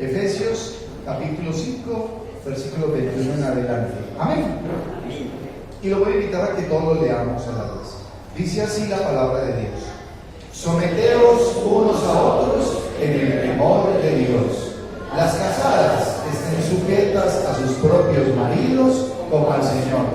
Efesios capítulo 5, versículo 21 en adelante. Amén. Y lo voy a invitar a que todos lo leamos a la vez. Dice así la palabra de Dios: someteos unos a otros en el temor de Dios. Las casadas estén sujetas a sus propios maridos como al Señor,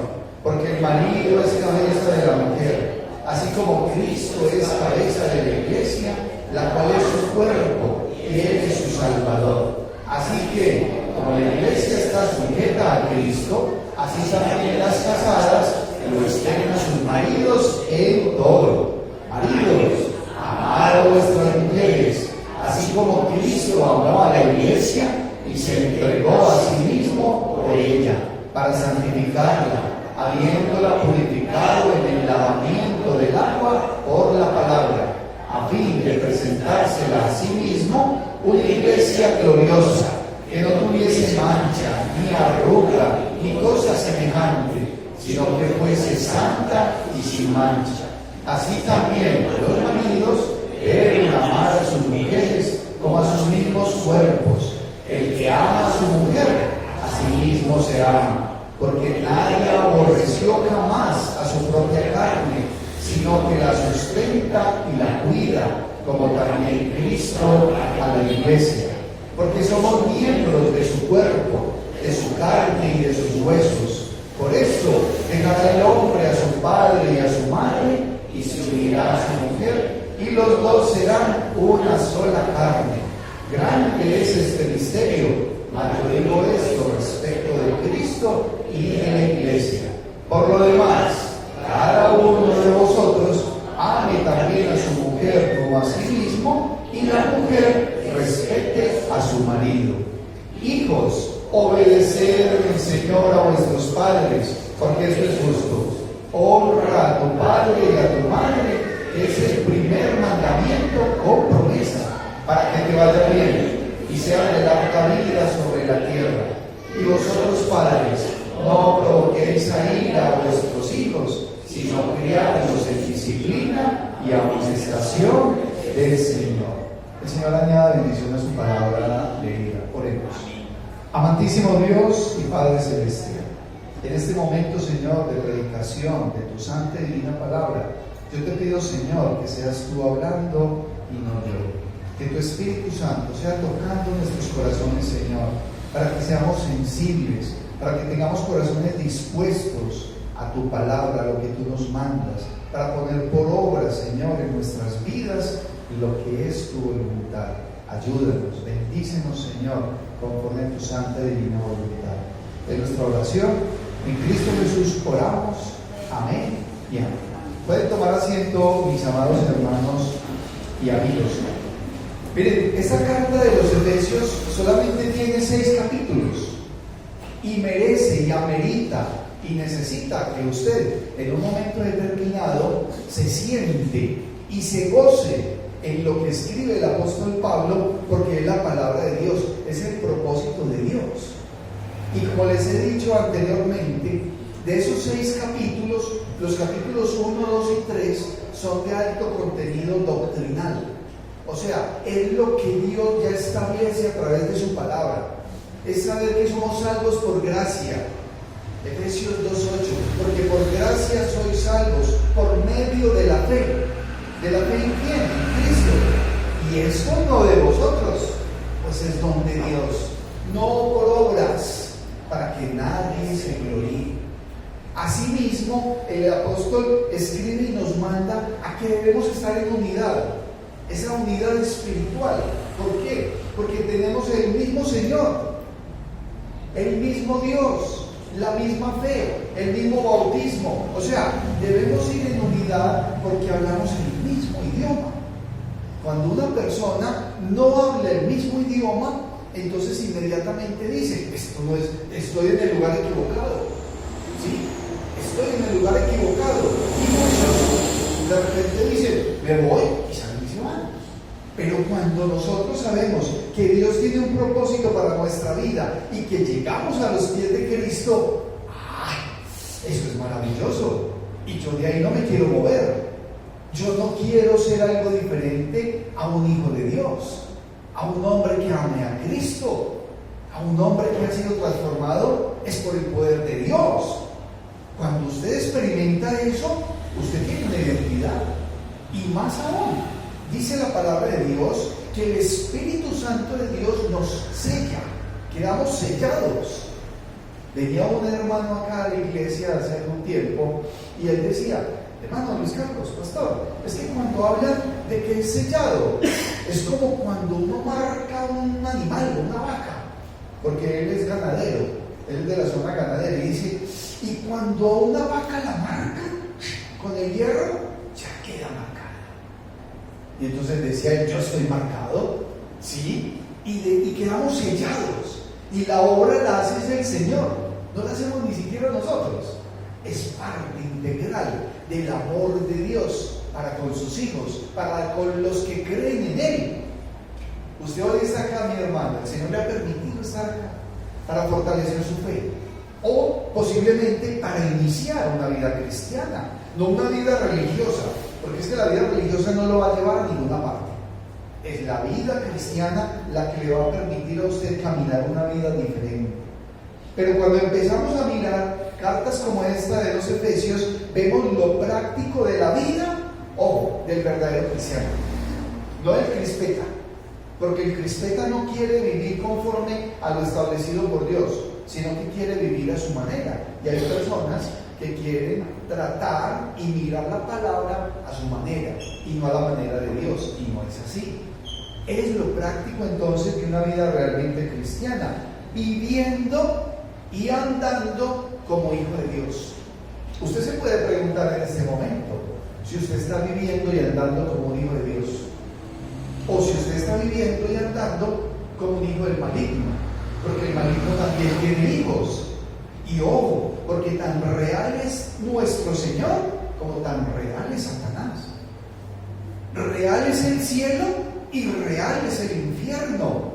porque el marido es cabeza de la mujer, así como Cristo es cabeza de la iglesia, la cual es su cuerpo y Él es su Salvador. Así que, como la iglesia está sujeta a Cristo, así también las casadas lo estén a sus maridos en todo. Maridos, amad a vuestras mujeres, así como Cristo amó a la iglesia y se entregó a sí mismo por ella, para santificarla, habiéndola purificado en el lavamiento del agua por la palabra, a fin de presentársela a sí mismo una iglesia gloriosa, que no tuviese mancha, ni arruga, ni cosa semejante, sino que fuese santa y sin mancha. Así también los maridos deben amar a sus mujeres como a sus mismos cuerpos. El que ama a su mujer, a sí mismo se ama, porque nadie aborreció jamás a su propia carne, sino que la sustenta y la cuida, como también Cristo a la iglesia, porque somos miembros de su cuerpo, de su carne y de sus huesos. Por eso dejará el hombre a su padre y a su madre, y se unirá a su mujer, y los dos serán una sola carne. Grande es este misterio, mas yo digo esto respecto de Cristo y de la iglesia. Por lo demás, cada uno de vosotros ame también a su mujer como a sí mismo, y la mujer respete a su marido. Hijos, obedeced en Señor a vuestros padres, porque esto es justo. Honra a tu padre y a tu madre, que es el primer mandamiento con promesa, para que te vaya bien y sea de larga vida sobre la tierra. Y vosotros, padres, no provoquéis a ira a vuestros hijos, sino criadlos en disciplina y amonestación del Señor. El Señor añada bendición a su palabra leída. Oremos. Amantísimo Dios y Padre Celestial, en este momento, Señor, de predicación de tu santa y divina palabra, yo te pido, Señor, que seas tú hablando y no yo. Que tu Espíritu Santo sea tocando nuestros corazones, Señor, para que seamos sensibles, para que tengamos corazones dispuestos a tu palabra, a lo que tú nos mandas, para poner por obra, Señor, en nuestras vidas lo que es tu voluntad. Ayúdanos, bendícenos, Señor, conforme a tu santa y divina voluntad. En nuestra oración, en Cristo Jesús oramos. Amén y amén. Pueden tomar asiento, mis amados hermanos y amigos. Miren, esta carta de los Efesios solamente tiene 6 capítulos y merece y amerita y necesita que usted en un momento determinado se siente y se goce en lo que escribe el apóstol Pablo, porque es la palabra de Dios, es el propósito de Dios. Y como les he dicho anteriormente, de esos 6 capítulos, los capítulos 1, 2 y 3 son de alto contenido doctrinal. O sea, es lo que Dios ya establece a través de su palabra. Es saber que somos salvos por gracia. Efesios 2:8, porque por gracia sois salvos por medio de la fe. ¿De la fe en quién? En Cristo. Y esto no de vosotros, pues es don de Dios, no por obras, para que nadie se gloríe. Asimismo, el apóstol escribe y nos manda a que debemos estar en unidad, esa unidad espiritual. ¿Por qué? Porque tenemos el mismo Señor, el mismo Dios, la misma fe, el mismo bautismo. O sea, debemos ir en unidad porque hablamos el mismo idioma. Cuando una persona no habla el mismo idioma, entonces inmediatamente dice: esto no es, estoy en el lugar equivocado. ¿Sí? Estoy en el lugar equivocado. Y muchos de repente dicen: me voy y salen y se van. Pero cuando nosotros sabemos que Dios tiene un propósito para nuestra vida y que llegamos a los pies de Cristo, eso es maravilloso. Y yo de ahí no me quiero mover. Yo no quiero ser algo diferente a un hijo de Dios. a un hombre que ame a Cristo, a un hombre que ha sido transformado, es por el poder de Dios. Cuando usted experimenta eso, usted tiene una identidad. Y más aún, dice la palabra de Dios que el Espíritu Santo de Dios nos sella, quedamos sellados. Venía un hermano acá a la iglesia hace un tiempo y él decía: hermano Luis Carlos, pastor, es que cuando hablan de que es sellado, es como cuando uno marca un animal, una vaca, porque él es ganadero, él es de la zona ganadera, y dice, y cuando a una vaca la marcan con el hierro, ya queda marcada. Y entonces decía él: yo estoy marcado, ¿sí? Y quedamos sellados, y la obra la hace el Señor, no la hacemos ni siquiera nosotros. Es parte integral del amor de Dios para con sus hijos, para con los que creen en Él. Usted hoy está acá, mi hermano, el Señor le ha permitido estar acá para fortalecer su fe, o posiblemente para iniciar una vida cristiana, no una vida religiosa, porque es que la vida religiosa no lo va a llevar a ninguna parte. Es la vida cristiana la que le va a permitir a usted caminar una vida diferente. Pero cuando empezamos a mirar cartas como esta de los Efesios, vemos lo práctico de la vida, ojo, del verdadero cristiano, no del crispeta, porque el crispeta no quiere vivir conforme a lo establecido por Dios, sino que quiere vivir a su manera. Y hay personas que quieren tratar y mirar la palabra a su manera y no a la manera de Dios, y no es así. Es lo práctico entonces de una vida realmente cristiana, viviendo y andando como hijo de Dios. Usted se puede preguntar en este momento si usted está viviendo y andando como un hijo de Dios, o si usted está viviendo y andando como un hijo del maligno, porque el maligno también tiene hijos. Y ojo, porque tan real es nuestro Señor como tan real es Satanás. Real es el cielo y real es el infierno.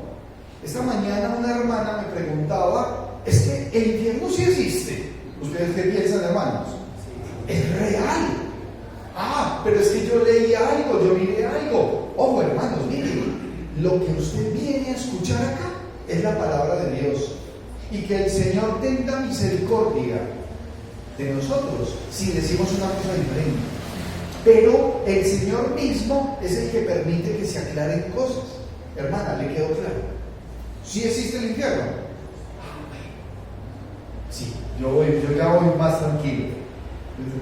Esta mañana una hermana me preguntaba: es que el infierno sí existe. ¿Ustedes qué piensan, hermanos? Es real. Ah, pero es que yo leí algo, yo miré algo. Ojo, hermanos, miren, lo que usted viene a escuchar acá es la palabra de Dios. Y que el Señor tenga misericordia de nosotros si decimos una cosa diferente. Pero el Señor mismo es el que permite que se aclaren cosas. Hermana, ¿le quedó claro? ¿Sí existe el infierno? Sí, yo ya voy más tranquilo.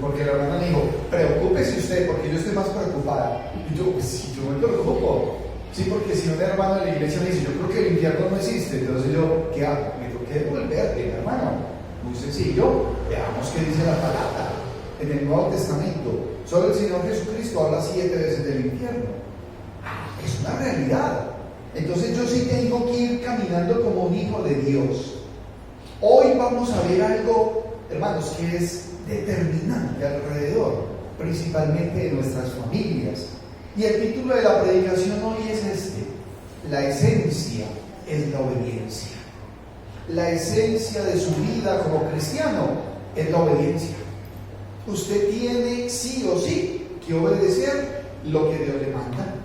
Porque la hermana me dijo: preocúpese usted, porque yo estoy más preocupada. Y yo: pues sí, yo me preocupo. Sí, porque si un hermano de la iglesia me dice: yo creo que el infierno no existe, entonces yo, ¿qué hago? Me tengo que devolverle, hermano. Muy sencillo, veamos qué dice la palabra. En el Nuevo Testamento, solo el Señor Jesucristo habla 7 veces del infierno. Es una realidad. Entonces yo sí tengo que ir caminando como un hijo de Dios. Hoy vamos a ver algo, hermanos, que es determinante alrededor, principalmente de nuestras familias. Y el título de la predicación hoy es este: la esencia es la obediencia. La esencia de su vida como cristiano es la obediencia. Usted tiene sí o sí que obedecer lo que Dios le manda.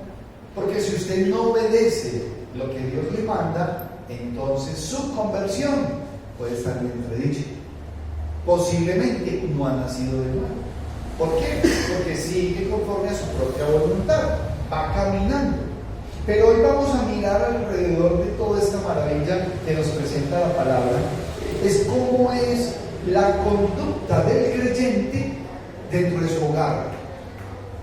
Porque si usted no obedece lo que Dios le manda, entonces su conversión puede estar bien entredicha. Posiblemente no ha nacido de nuevo. ¿Por qué? Porque sigue conforme a su propia voluntad, va caminando. Pero hoy vamos a mirar alrededor de toda esta maravilla que nos presenta la palabra, es cómo es la conducta del creyente dentro de su hogar.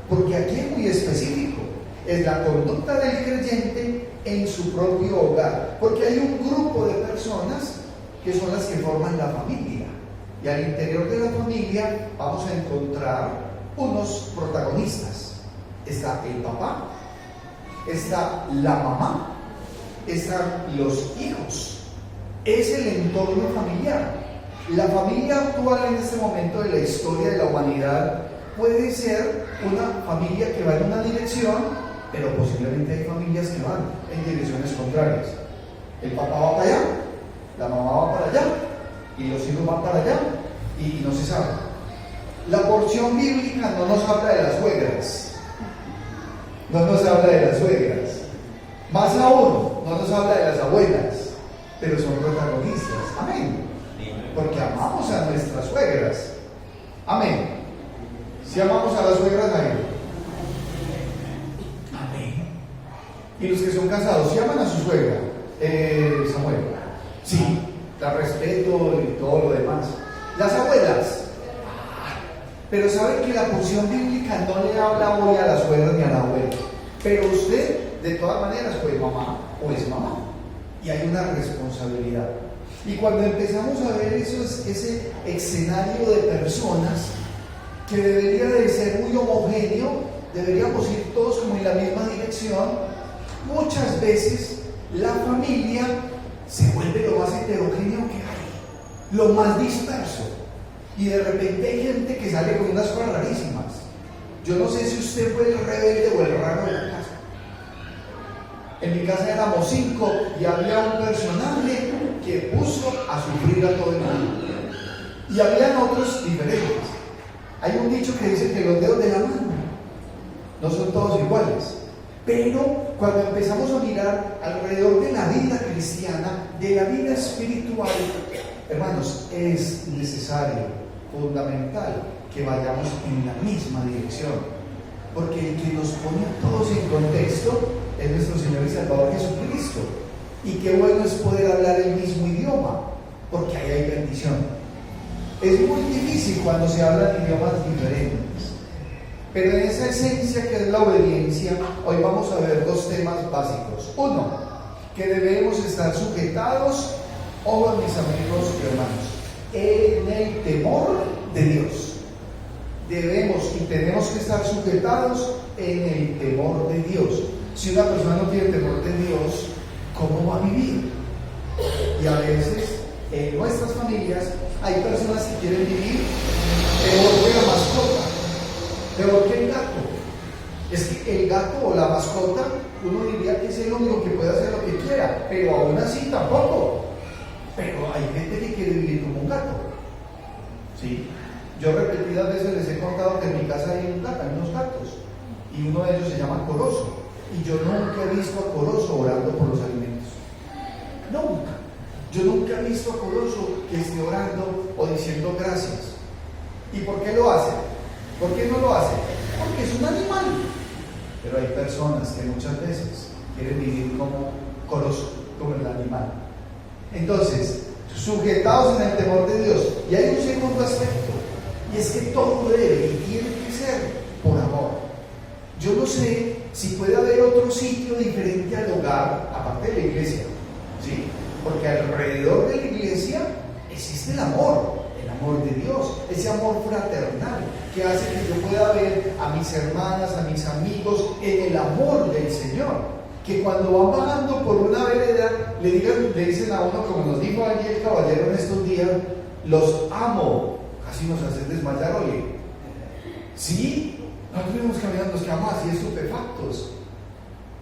Porque aquí es muy específico, es la conducta del creyente en su propio hogar. Porque hay un grupo de personas que son las que forman la familia. Y al interior de la familia vamos a encontrar unos protagonistas. Está el papá, está la mamá, están los hijos. Es el entorno familiar. La familia actual en este momento de la historia de la humanidad puede ser una familia que va en una dirección, pero posiblemente hay familias que van en direcciones contrarias. El papá va para allá, la mamá va para allá, y los hijos van para allá, y no se sabe. La porción bíblica no nos habla de las suegras, no nos habla de las suegras, Más aún, no nos habla de las abuelas, pero son protagonistas. Amén. Porque amamos a nuestras suegras. Amén. Si amamos a las suegras, amén. Amén. Y los que son casados, si aman a su suegra, Samuel, sí, la respeto y todo lo demás. Las abuelas, pero saben que la porción bíblica no le habla hoy a la suegra ni a la abuela. Pero usted, de todas maneras, pues mamá o es mamá. Y hay una responsabilidad. Y cuando empezamos a ver ese escenario de personas que debería de ser muy homogéneo, deberíamos ir todos como en la misma dirección, muchas veces la familia se vuelve lo más heterogéneo que hay, lo más disperso. Y de repente hay gente que sale con unas cosas rarísimas. Yo no sé si usted fue el rebelde o el raro de la casa. En mi casa éramos 5 y había un personaje que puso a sufrir a todo el mundo. Y habían otros diferentes. Hay un dicho que dice que los dedos de la mano no son todos iguales. Pero cuando empezamos a mirar alrededor de la vida cristiana, de la vida espiritual, hermanos, es necesario, fundamental, que vayamos en la misma dirección. Porque el que nos pone a todos en contexto es nuestro Señor y Salvador Jesucristo. Y qué bueno es poder hablar el mismo idioma, porque ahí hay bendición. Es muy difícil cuando se hablan idiomas diferentes. Pero en esa esencia que es la obediencia, hoy vamos a ver 2 temas básicos. Uno, que debemos estar sujetados, ojo mis amigos y hermanos, en el temor de Dios. Debemos y tenemos que estar sujetados en el temor de Dios. Si una persona no tiene temor de Dios, ¿cómo va a vivir? Y a veces en nuestras familias hay personas que quieren vivir peor que la mascota, peor que el gato. Es que el gato o la mascota, uno diría que es el único que puede hacer lo que quiera, pero aún así tampoco. Pero hay gente que quiere vivir como un gato. ¿Sí? Yo repetidas veces les he contado que en mi casa hay unos gatos, y uno de ellos se llama Corozo, y yo nunca he visto a Corozo orando por los alimentos. Nunca. Yo nunca he visto a Corozo que esté orando o diciendo gracias. ¿Y por qué lo hace? ¿Por qué no lo hace? Porque es un animal. Pero hay personas que muchas veces quieren vivir como Corozo, como el animal. Entonces, sujetados en el temor de Dios. Y hay un segundo aspecto, y es que todo debe y tiene que ser por amor. Yo no sé si puede haber otro sitio diferente al hogar, aparte de la iglesia, ¿sí? Porque alrededor de la iglesia existe el amor de Dios, ese amor fraternal que hace que yo pueda ver a mis hermanas, a mis amigos en el amor del Señor. Que cuando van bajando por una vereda, le dicen a uno, como nos dijo allí el caballero en estos días, los amo. Casi nos hacen desmayar, oye. Sí, nosotros íbamos caminando, nos quedamos así estupefactos.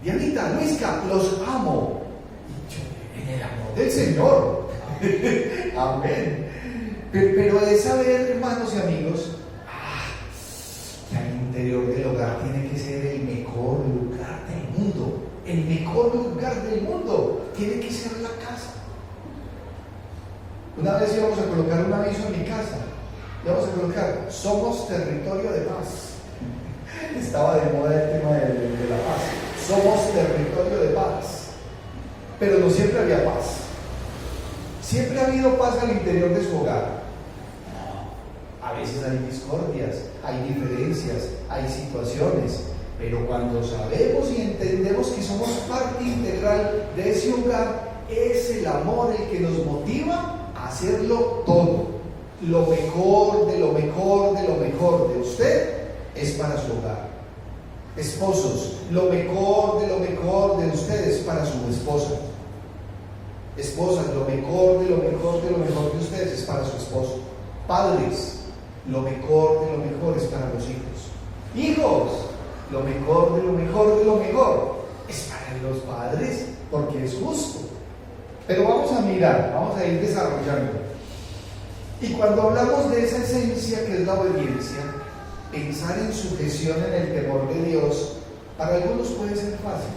Dianita, Luisca, los amo. Y yo, en el amor del Señor. Amén. Pero es saber, hermanos y amigos, que al interior del hogar tiene que ser el mejor lugar del mundo. El mejor lugar del mundo tiene que ser la casa. Una vez íbamos a colocar un aviso en mi casa. Íbamos a colocar: somos territorio de paz. Estaba de moda el tema de la paz. Somos territorio de paz. Pero no siempre había paz. Siempre ha habido paz al interior de su hogar. A veces hay discordias, hay diferencias, hay situaciones. Pero cuando sabemos y entendemos que somos parte integral de ese hogar, es el amor el que nos motiva a hacerlo todo. Lo mejor de lo mejor de lo mejor de usted es para su hogar. Esposos, lo mejor de ustedes es para su esposa. Esposas, lo mejor de lo mejor de lo mejor de ustedes es para su esposo. Padres, lo mejor de lo mejor es para los hijos. Hijos, lo mejor de lo mejor de lo mejor es para los padres, porque es justo. Pero vamos a mirar, vamos a ir desarrollando. Y cuando hablamos de esa esencia que es la obediencia, pensar en sujeción en el temor de Dios, para algunos puede ser fácil.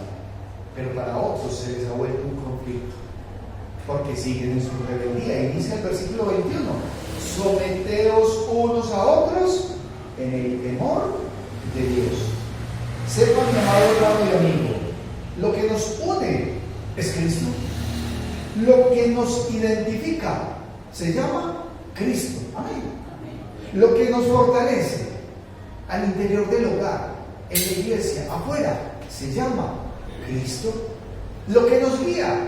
pero para otros se les ha vuelto un conflicto, porque siguen en su rebeldía. Y dice el versículo 21, someteos unos a otros en el temor de Dios. Sepa, mi amado hermano y amigo, lo que nos une es Cristo. Lo que nos identifica se llama Cristo. Amén. Lo que nos fortalece al interior del hogar, en la iglesia, afuera, se llama Cristo. Lo que nos guía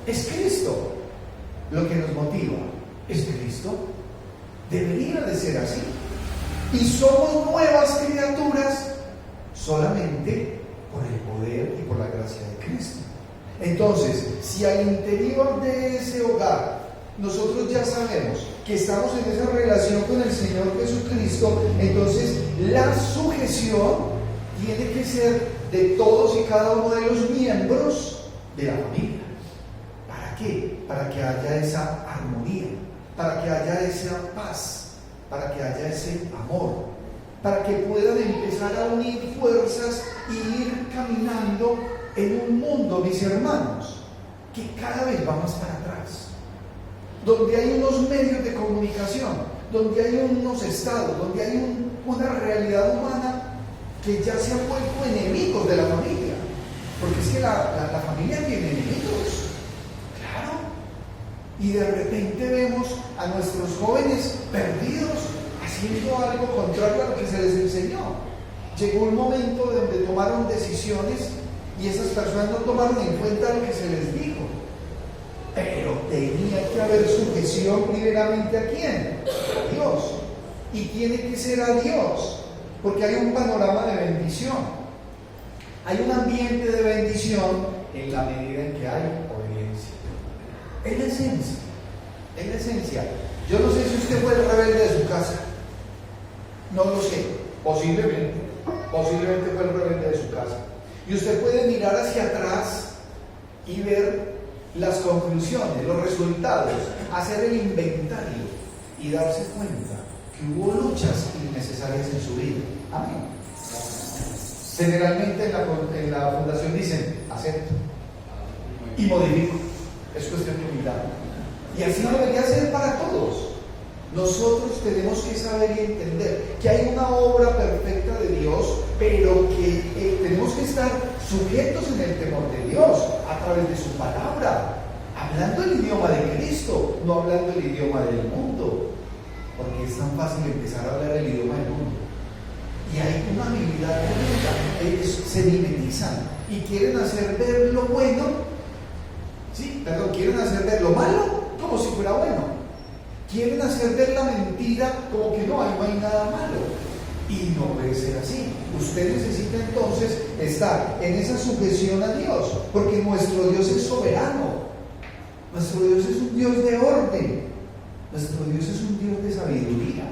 es Cristo. Lo que nos motiva es Cristo. Debería de ser así. Y somos nuevas criaturas solamente por el poder y por la gracia de Cristo. Entonces, si al interior de ese hogar nosotros ya sabemos que estamos en esa relación con el Señor Jesucristo, entonces la sujeción tiene que ser de todos y cada uno de los miembros de la familia. ¿Para qué? Para que haya esa armonía, para que haya esa paz, para que haya ese amor, para que puedan empezar a unir fuerzas y ir caminando en un mundo, mis hermanos, que cada vez va más para atrás, donde hay unos medios de comunicación, donde hay unos estados, donde hay una realidad humana que ya se han vuelto enemigos de la familia, porque es que la familia tiene enemigos, claro, y de repente vemos a nuestros jóvenes perdidos haciendo algo contrario a lo que se les enseñó. Llegó un momento donde tomaron decisiones y esas personas no tomaron en cuenta lo que se les dijo, pero tenía que haber sujeción primeramente ¿a quién? A Dios, y tiene que ser a Dios, porque hay un panorama de bendición, hay un ambiente de bendición en la medida en que hay obediencia. Es la esencia, es la esencia. Yo no sé si usted fue el rebelde de su casa, no lo sé, posiblemente fue el rebelde de su casa. Y usted puede mirar hacia atrás y ver las conclusiones, los resultados, hacer el inventario y darse cuenta que hubo luchas innecesarias en su vida. Amén. Generalmente en la fundación dicen, acepto y modifico. Es cuestión de humildad. Y así debería ser para todos. Nosotros tenemos que saber y entender que hay una obra perfecta de Dios, pero que tenemos que estar sujetos en el temor de Dios a través de su palabra, hablando el idioma de Cristo, no hablando el idioma del mundo, porque es tan fácil empezar a hablar el idioma del mundo. Y hay una habilidad tremenda, ellos se mimetizan y quieren hacer ver lo bueno, quieren hacer ver lo malo como si fuera bueno. Quieren hacer ver la mentira como que no hay nada malo. Y no puede ser así. Usted necesita entonces estar en esa sujeción a Dios, porque nuestro Dios es soberano. Nuestro Dios es un Dios de orden. Nuestro Dios es un Dios de sabiduría.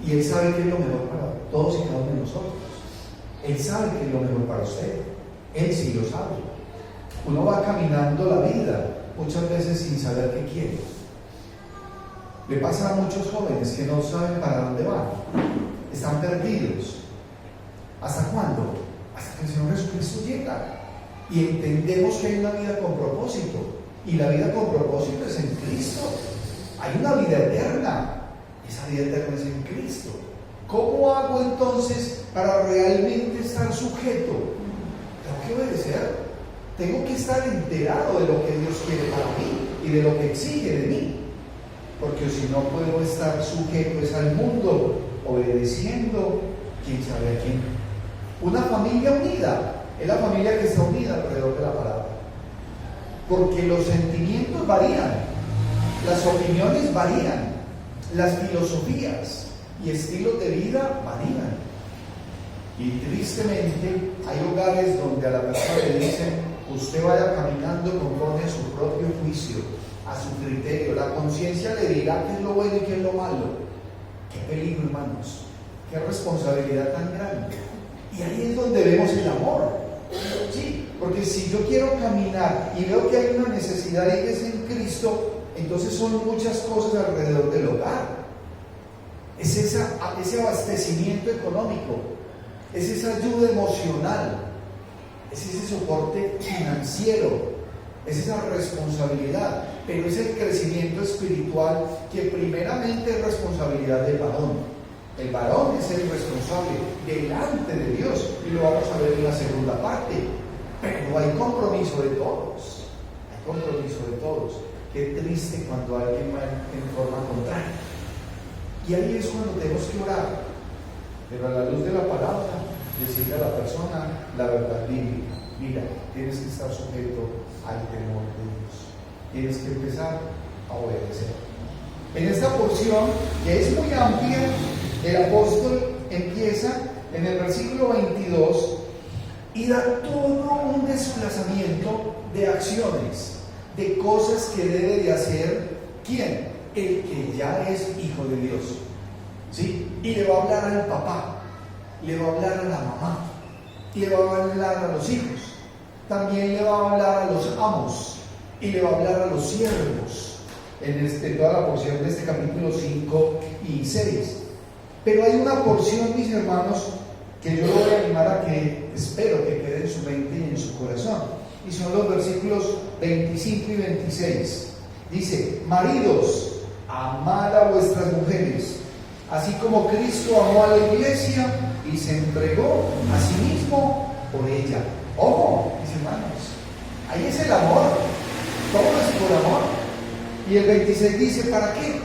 Y Él sabe qué es lo mejor para todos y cada uno de nosotros. Él sabe qué es lo mejor para usted. Él sí lo sabe. Uno va caminando la vida muchas veces sin saber qué quiere. Le pasa a muchos jóvenes que no saben para dónde van, están perdidos. ¿Hasta cuándo? Hasta que el Señor Jesucristo llega y entendemos que hay una vida con propósito, y la vida con propósito es en Cristo. Hay una vida eterna, esa vida eterna es en Cristo. ¿Cómo hago entonces para realmente estar sujeto? Tengo que obedecer, tengo que estar enterado de lo que Dios quiere para mí y de lo que exige de mí. Porque si no puedo estar sujeto es al mundo, obedeciendo quién sabe a quién. Una familia unida es la familia que está unida alrededor de la palabra. Porque los sentimientos varían, las opiniones varían, las filosofías y estilos de vida varían. Y tristemente hay hogares donde a la persona le dicen, usted vaya caminando conforme a su propio juicio, a su criterio. La conciencia le dirá qué es lo bueno y qué es lo malo. Qué peligro, hermanos, qué responsabilidad tan grande. Y ahí es donde vemos el amor. Sí, porque si yo quiero caminar y veo que hay una necesidad y que es en Cristo, entonces son muchas cosas alrededor del hogar. Es ese abastecimiento económico, es esa ayuda emocional, es ese soporte financiero, es esa responsabilidad, pero es el crecimiento espiritual que primeramente es responsabilidad del varón. El varón es el responsable delante de Dios, y lo vamos a ver en la segunda parte. Pero hay compromiso de todos. Hay compromiso de todos. Qué triste cuando alguien va en forma contraria. Y ahí es cuando tenemos que orar. Pero a la luz de la palabra, decirle a la persona la verdad bíblica. Mira, tienes que estar sujeto al temor de Dios. Tienes que empezar a obedecer. En esta porción, que es muy amplia, el apóstol empieza en el versículo 22 y da todo un desplazamiento de acciones, de cosas que debe de hacer ¿quién? El que ya es hijo de Dios, ¿sí? Y le va a hablar al papá, le va a hablar a la mamá, y le va a hablar a los hijos, también le va a hablar a los amos, y le va a hablar a los siervos, en toda la porción de este capítulo 5 y 6. Pero hay una porción, mis hermanos, que yo lo voy a animar a que espero que quede en su mente y en su corazón. Y son los versículos 25 y 26. Dice: maridos, amad a vuestras mujeres, así como Cristo amó a la iglesia y se entregó a sí mismo por ella. Ojo, mis hermanos, ahí es el amor. Todo es por amor. Y el 26 dice: ¿para qué?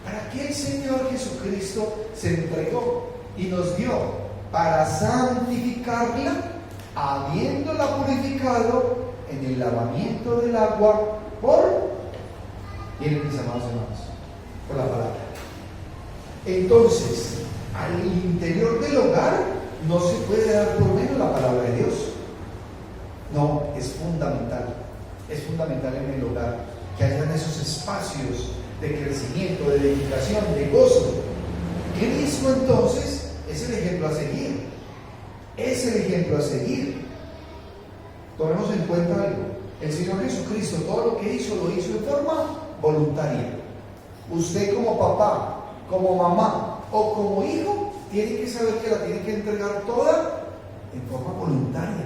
¿Para qué el Señor Jesucristo se entregó y nos dio? Para santificarla, habiéndola purificado en el lavamiento del agua por, miren mis amados hermanos, por la palabra. Entonces, al interior del hogar no se puede dar por menos la palabra de Dios. No, es fundamental en el hogar que hayan esos espacios de crecimiento, de dedicación, de gozo. Cristo entonces es el ejemplo a seguir. Es el ejemplo a seguir. Tomemos en cuenta algo. El Señor Jesucristo todo lo que hizo, lo hizo en forma voluntaria. Usted como papá, como mamá o como hijo, tiene que saber que la tiene que entregar toda en forma voluntaria,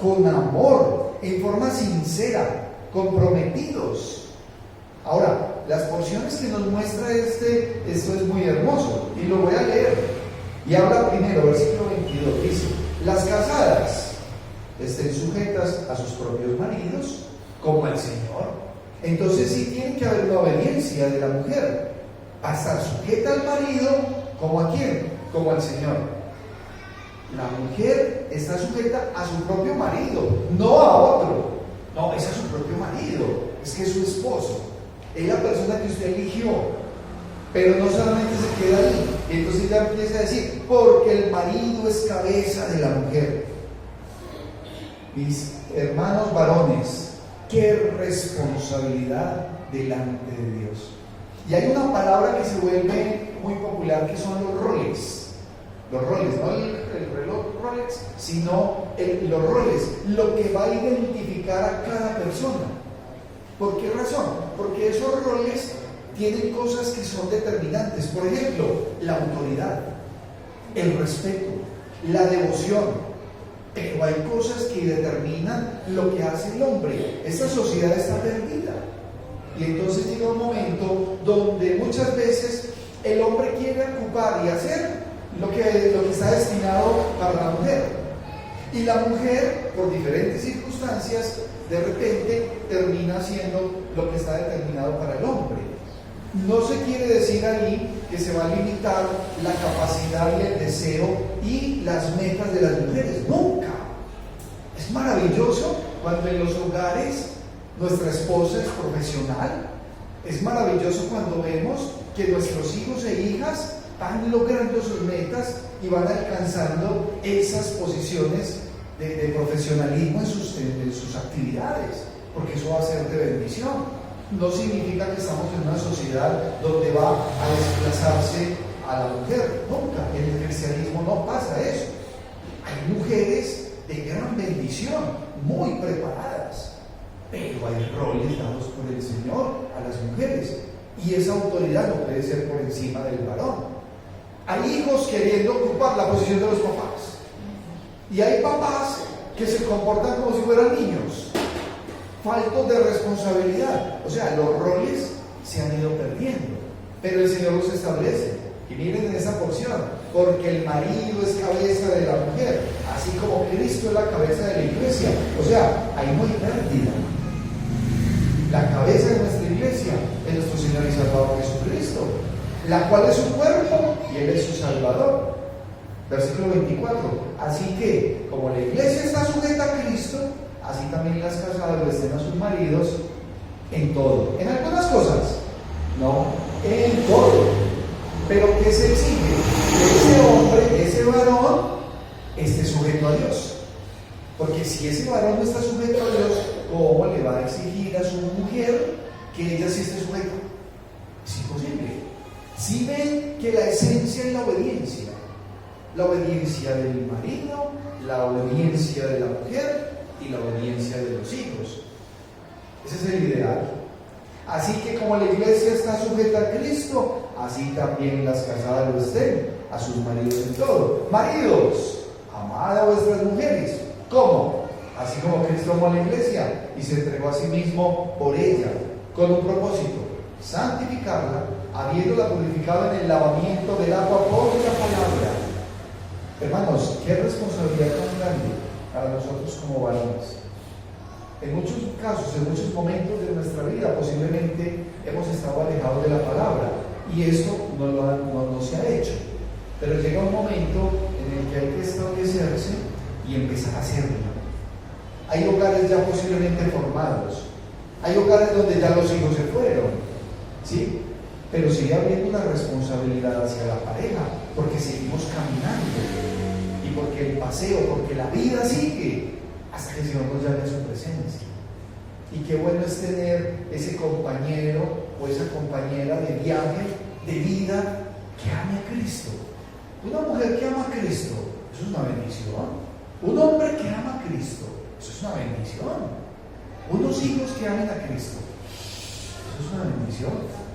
con amor, en forma sincera, comprometidos. Ahora, las porciones que nos muestra esto es muy hermoso, y lo voy a leer. Y habla primero, versículo 22, dice: las casadas estén sujetas a sus propios maridos como al Señor. Entonces sí tiene que haber una obediencia de la mujer, a estar sujeta al marido, ¿como a quién? Como al Señor. La mujer está sujeta a su propio marido, no a otro. No, es a su propio marido, es que es su esposo, es la persona que usted eligió. Pero no solamente se queda ahí, entonces ya empieza a decir: porque el marido es cabeza de la mujer. Mis hermanos varones, qué responsabilidad delante de Dios. Y hay una palabra que se vuelve muy popular, que son los roles. Los roles, no el reloj Rolex, sino los roles, lo que va a identificar a cada persona. ¿Por qué razón? Porque esos roles tienen cosas que son determinantes. Por ejemplo, la autoridad, el respeto, la devoción. Pero hay cosas que determinan lo que hace el hombre. Esta sociedad está perdida. Y entonces llega un momento donde muchas veces el hombre quiere ocupar y hacer lo que está destinado para la mujer. Y la mujer, por diferentes circunstancias, de repente termina haciendo lo que está determinado para el hombre. No se quiere decir ahí que se va a limitar la capacidad y el deseo y las metas de las mujeres. Nunca. Es maravilloso cuando en los hogares nuestra esposa es profesional. Es maravilloso cuando vemos que nuestros hijos e hijas van logrando sus metas y van alcanzando esas posiciones de profesionalismo en sus actividades, porque eso va a ser de bendición. No significa que estamos en una sociedad donde va a desplazarse a la mujer. Nunca. En el cristianismo no pasa eso. Hay mujeres de gran bendición, muy preparadas, pero hay roles dados por el Señor a las mujeres, y esa autoridad no puede ser por encima del varón. Hay hijos queriendo ocupar la posición de los papás, y hay papás que se comportan como si fueran niños, faltos de responsabilidad. O sea, los roles se han ido perdiendo, pero el Señor los establece. Y miren en esa porción, porque el marido es cabeza de la mujer, así como Cristo es la cabeza de la iglesia. O sea, ahí no hay pérdida. La cabeza de nuestra iglesia es nuestro Señor y Salvador Jesucristo, la cual es su cuerpo y Él es su Salvador. Versículo 24. Así que, como la iglesia está sujeta a Cristo, así también las casadas lo estén a sus maridos en todo. En algunas cosas, no, en todo. Pero ¿qué se exige? Que ese hombre, ese varón, esté sujeto a Dios. Porque si ese varón no está sujeto a Dios, ¿cómo le va a exigir a su mujer que ella sí esté sujeta? Es imposible. Si ven que la esencia es la obediencia del marido, la obediencia de la mujer y la obediencia de los hijos. Ese es el ideal. Así que como la iglesia está sujeta a Cristo, así también las casadas lo estén a sus maridos en todo. Maridos, amad a vuestras mujeres. ¿Cómo? Así como Cristo amó a la iglesia y se entregó a sí mismo por ella, con un propósito: santificarla, habiéndola purificado en el lavamiento del agua por la palabra. Hermanos, qué responsabilidad tan grande para nosotros como varones. En muchos casos, en muchos momentos de nuestra vida, posiblemente hemos estado alejados de la palabra y esto no se ha hecho. Pero llega un momento en el que hay que establecerse y empezar a hacerlo. Hay hogares ya posiblemente formados, hay hogares donde ya los hijos se fueron, ¿sí? Pero sigue habiendo una responsabilidad hacia la pareja, porque seguimos caminando y porque el paseo, porque la vida sigue hasta que el Señor nos llame a su presencia. Y qué bueno es tener ese compañero o esa compañera de viaje, de vida, que ame a Cristo. Una mujer que ama a Cristo, eso es una bendición. Un hombre que ama a Cristo, eso es una bendición. Unos hijos que amen a Cristo, eso es una bendición.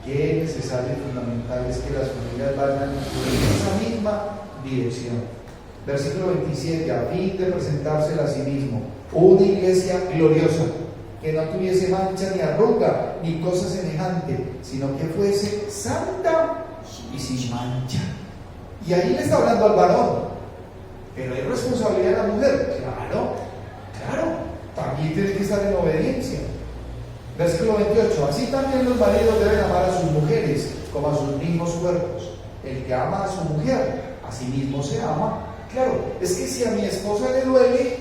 Qué necesario y fundamental es que las familias vayan en esa misma dirección. Versículo 27, a fin de presentársela a sí mismo, una iglesia gloriosa, que no tuviese mancha ni arruga, ni cosa semejante, sino que fuese santa y sin mancha. Y ahí le está hablando al varón, pero hay responsabilidad de la mujer. Claro, también tiene que estar en obediencia. Versículo 28, así también los maridos deben amar a sus mujeres como a sus mismos cuerpos. El que ama a su mujer, a sí mismo se ama. Claro, es que si a mi esposa le duele,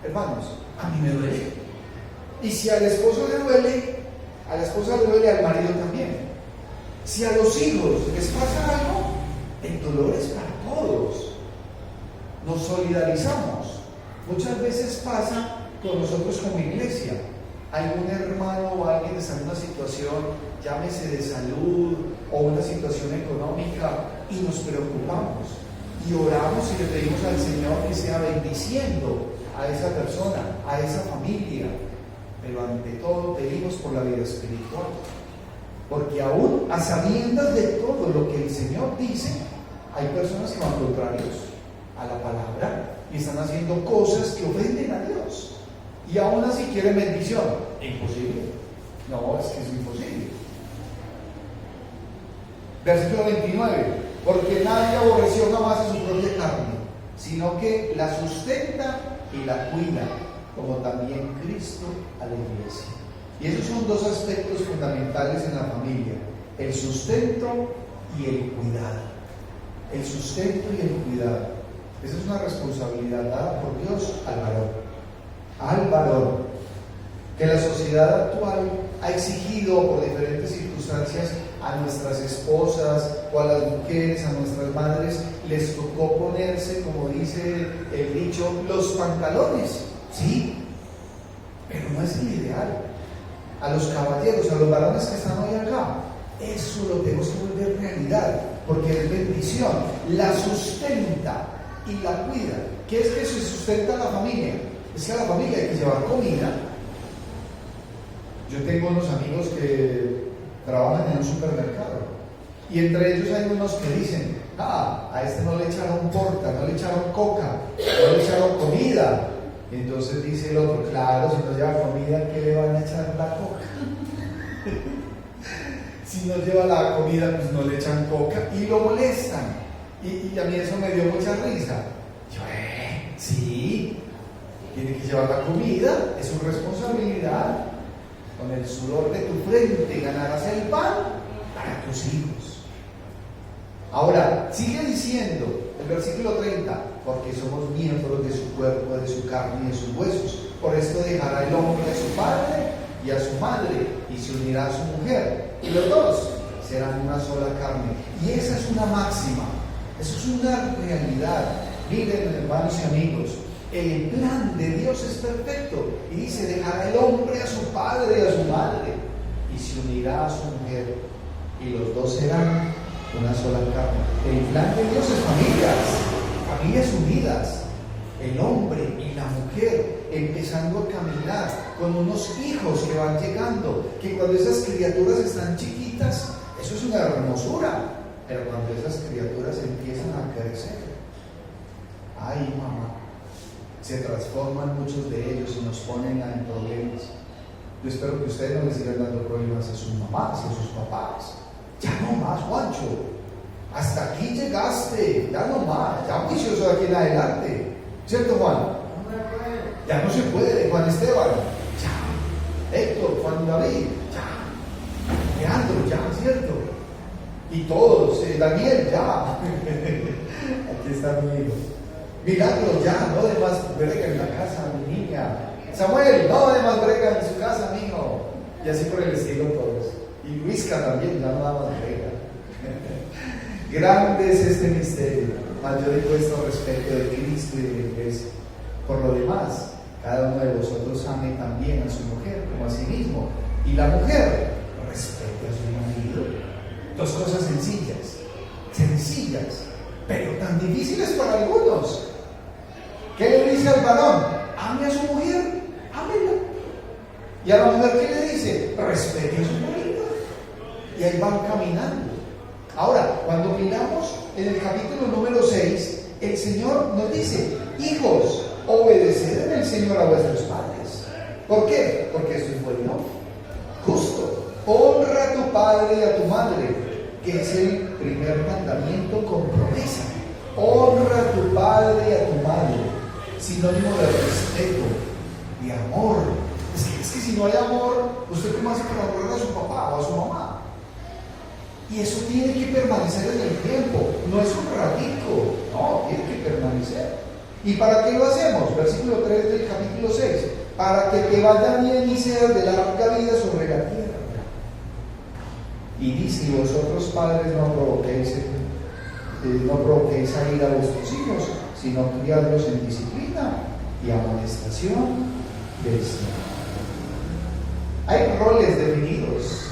hermanos, a mí me duele. Y si al esposo le duele, a la esposa le duele, al marido también. Si a los hijos les pasa algo, el dolor es para todos. Nos solidarizamos. Muchas veces pasa con nosotros como iglesia. Algún hermano o alguien está en una situación, llámese de salud o una situación económica, y nos preocupamos y oramos y le pedimos al Señor que sea bendiciendo a esa persona, a esa familia, pero ante todo pedimos por la vida espiritual, porque aún a sabiendas de todo lo que el Señor dice, hay personas que van contrarios a la palabra y están haciendo cosas que ofenden a Dios. Y aún así quieren bendición. Imposible. No, es que es imposible. Versículo 29. Porque nadie aborreció jamás a su propia carne, sino que la sustenta y la cuida, como también Cristo a la iglesia. Y esos son dos aspectos fundamentales en la familia: el sustento y el cuidado. El sustento y el cuidado. Esa es una responsabilidad dada por Dios al varón, que la sociedad actual ha exigido por diferentes circunstancias a nuestras esposas o a las mujeres, a nuestras madres, les tocó ponerse, como dice el dicho, los pantalones, sí, pero no es el ideal. A los caballeros, a los varones que están hoy acá, eso lo tenemos que volver realidad, porque es bendición, la sustenta y la cuida. ¿Qué es que se sustenta a la familia? Es que a la familia hay que llevar comida. Yo tengo unos amigos que trabajan en un supermercado y entre ellos hay unos que dicen: a este no le echaron porta, no le echaron coca, no le echaron comida, comida. Entonces dice el otro, claro, si no lleva comida, ¿qué le van a echar la coca? Si no lleva la comida, pues no le echan coca y lo molestan. Y a mí eso me dio mucha risa. Yo, sí, tiene que llevar la comida, es su responsabilidad. Con el sudor de tu frente ganarás el pan para tus hijos. Ahora, sigue diciendo el versículo 30, porque somos miembros de su cuerpo, de su carne y de sus huesos. Por esto dejará el hombre a su padre y a su madre, y se unirá a su mujer, y los dos serán una sola carne. Y esa es una máxima, eso es una realidad. Miren, hermanos y amigos, el plan de Dios es perfecto, y dice, dejará el hombre a su padre y a su madre, y se unirá a su mujer, y los dos serán una sola carne. El plan de Dios es familias unidas, el hombre y la mujer empezando a caminar con unos hijos que van llegando, que cuando esas criaturas están chiquitas, eso es una hermosura, pero cuando esas criaturas empiezan a crecer, ay mamá, se transforman muchos de ellos y nos ponen en problemas. Yo espero que ustedes no les sigan dando problemas a sus mamás y a sus papás. Ya no más, Juancho, hasta aquí llegaste, ya no más, ya juicioso de aquí en adelante, ¿cierto, Juan? Ya no se puede, Juan Esteban, ya. Héctor, Juan David, ya. Leandro, ya, ¿cierto? Y todos, Daniel, ya. Aquí está mi hijo. Milagro, ya, no de más brega en la casa, mi niña. Samuel, no de más brega en su casa, mi hijo. Y así por el estilo todos. Y Luisca también, ya no da más brega. Grande es este misterio, mas yo digo esto respecto de Cristo y de la iglesia. Por lo demás, cada uno de vosotros ame también a su mujer como a sí mismo, y la mujer respete a su marido. Dos cosas sencillas, pero tan difíciles para algunos. ¿Qué le dice al varón? Ame a su mujer, ámela. Y a la mujer, ¿qué le dice? Respete a su marido. Y ahí van caminando. Ahora, cuando miramos en el capítulo número 6, el Señor nos dice, hijos, obedeced en el Señor a vuestros padres. ¿Por qué? Porque esto es bueno, justo. Honra a tu padre y a tu madre, que es el primer mandamiento con promesa. Honra a tu padre y a tu madre, sinónimo de respeto, de amor. Es que si no hay amor, ¿usted cómo hace para honrar a su papá o a su mamá? Y eso tiene que permanecer en el tiempo, no es un ratico, no, tiene que permanecer. ¿Y para qué lo hacemos? Versículo 3 del capítulo 6, para que te vaya bien y seas de larga vida sobre la tierra. Y dice, y vosotros padres no provoquéis a ir a vuestros hijos, sino criadlos en disciplina y amonestación del Señor. Hay roles definidos.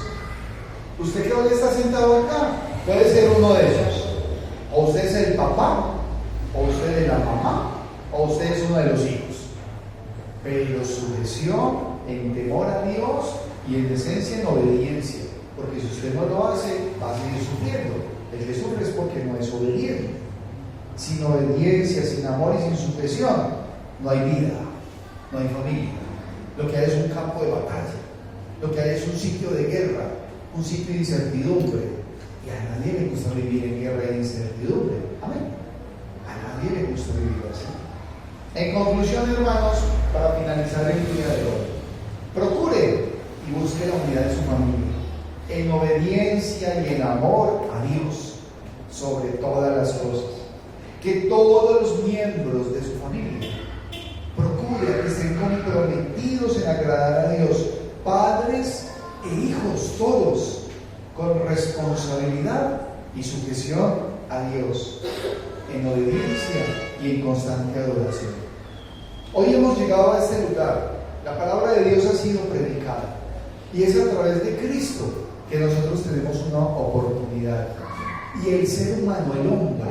Usted que hoy está sentado acá puede ser uno de ellos. O usted es el papá, o usted es la mamá, o usted es uno de los hijos. Pero sujeción en temor a Dios y en decencia en obediencia. Porque si usted no lo hace, va a seguir sufriendo. El que sufre es porque no es obediente. Sin obediencia, sin amor y sin sujeción, no hay vida, no hay familia. Lo que hay es un campo de batalla. Lo que hay es un sitio de guerra, un sitio de incertidumbre. Y a nadie le gusta vivir en guerra e incertidumbre. Amén. A nadie le gusta vivir así. En conclusión, hermanos, para finalizar el día de hoy, procure y busque la unidad de su familia, en obediencia y en amor a Dios, sobre todas las cosas. Que todos los miembros de su familia procure que estén comprometidos en agradar a Dios, padres e hijos todos, con responsabilidad y sujeción a Dios, en obediencia y en constante adoración. Hoy hemos llegado a este lugar, la palabra de Dios ha sido predicada, y es a través de Cristo que nosotros tenemos una oportunidad. Y el ser humano, el hombre,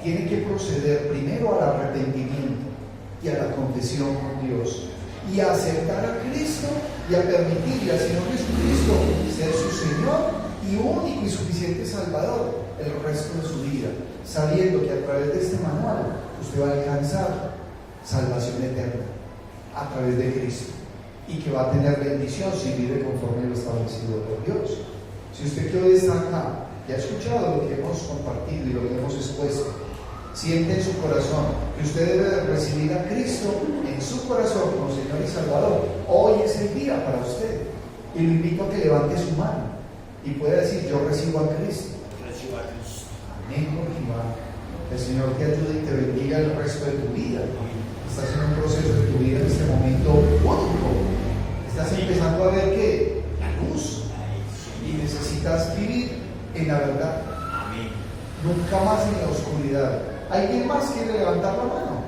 tiene que proceder primero al arrepentimiento y a la confesión con Dios, y a aceptar a Cristo y a permitirle al Señor Jesucristo ser su Señor y único y suficiente Salvador el resto de su vida, sabiendo que a través de este manual usted va a alcanzar salvación eterna a través de Cristo, y que va a tener bendición si vive conforme lo establecido por Dios. Si usted que hoy está acá y ha escuchado lo que hemos compartido y lo que hemos expuesto, siente en su corazón que usted debe recibir a Cristo en su corazón como Señor y Salvador, hoy es el día para usted, y lo invito a que levante su mano y pueda decir: yo recibo a Cristo. Amén. El Señor te ayude y te bendiga el resto de tu vida. Estás en un proceso de tu vida en este momento único. Estás empezando a ver que la luz, y necesitas vivir en la verdad. Nunca más en la oscuridad. ¿Alguien más quiere levantar la mano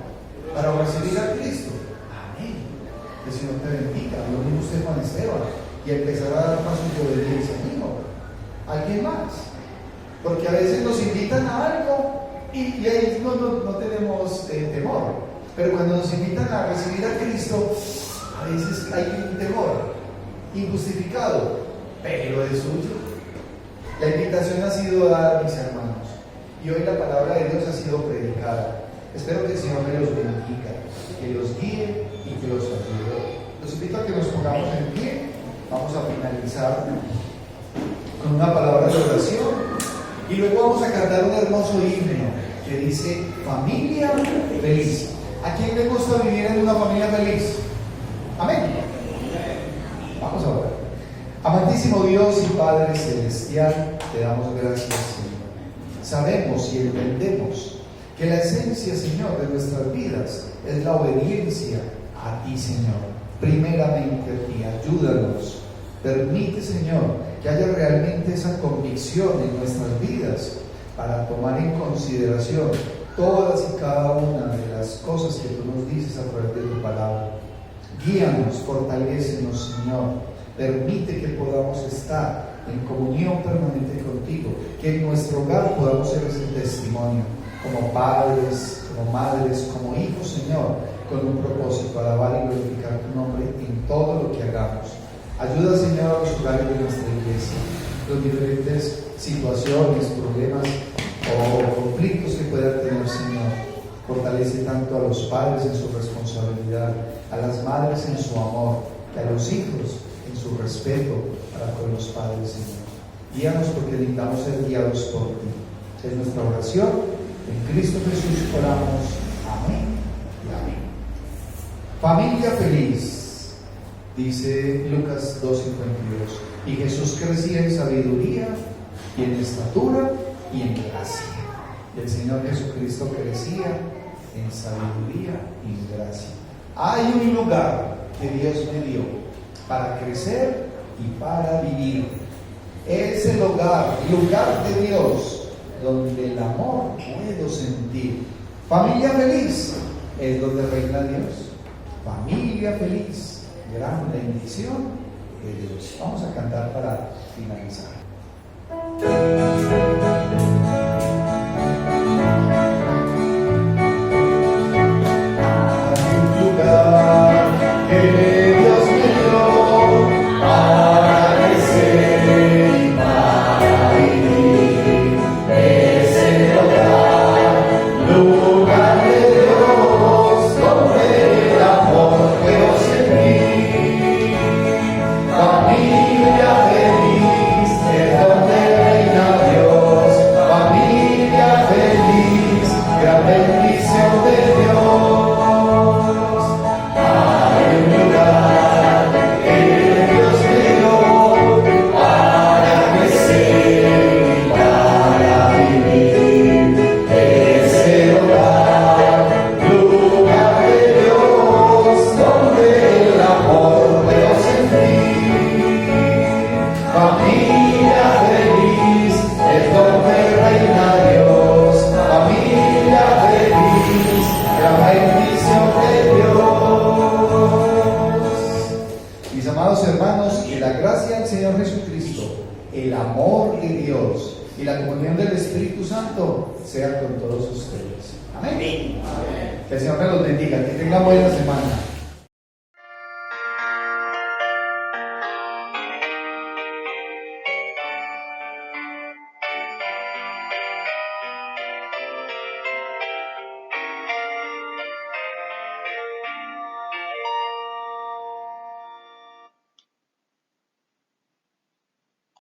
para recibir a Cristo? Amén. Que el Señor te bendiga. Lo mismo usted, Juan Esteban, y empezar a dar pasos de obediencia. Amigo, ¿alguien más? Porque a veces nos invitan a algo y ahí no tenemos temor. Pero cuando nos invitan a recibir a Cristo, a veces hay un temor injustificado, pero es suyo. La invitación ha sido dada, mis hermanos, y hoy la palabra de Dios ha sido predicada. Espero que el Señor me los bendiga, que los guíe y que los ayude. Los invito a que nos pongamos en pie. Vamos a finalizar con una palabra de oración y luego vamos a cantar un hermoso himno que dice: familia feliz. ¿A quién le gusta vivir en una familia feliz? Amén. Vamos a orar. Amantísimo Dios y Padre Celestial, te damos gracias, Señor. Sabemos y entendemos que la esencia, Señor, de nuestras vidas es la obediencia a ti, Señor. Primeramente a ti, ayúdanos. Permite, Señor, que haya realmente esa convicción en nuestras vidas para tomar en consideración todas y cada una de las cosas que tú nos dices a través de tu palabra. Guíanos, fortalécenos, Señor. Permite que podamos estar en comunión permanente contigo, que en nuestro hogar podamos ser ese testimonio, como padres, como madres, como hijos, Señor, con un propósito: alabar y glorificar tu nombre en todo lo que hagamos. Ayuda, Señor, a los hogares de nuestra iglesia, los diferentes situaciones, problemas o conflictos que puedan tener, Señor. Fortalece tanto a los padres en su responsabilidad, a las madres en su amor, y a los hijos en su respeto para con los padres, Señor. Guíanos porque necesitamos ser guiados por ti. Es nuestra oración. En Cristo Jesús oramos. Amén y amén. Familia feliz, dice Lucas 2:52. Y Jesús crecía en sabiduría y en estatura y en gracia. Y el Señor Jesucristo crecía en sabiduría y en gracia. Hay un lugar que Dios me dio para crecer y para vivir. Es el lugar de Dios, donde el amor puedo sentir. Familia feliz es donde reina Dios. Familia feliz, gran bendición de Dios. Vamos a cantar para finalizar. Hay un lugar que y la comunión del Espíritu Santo sea con todos ustedes. Amén. Que el Señor me los bendiga. Que tengan buena semana.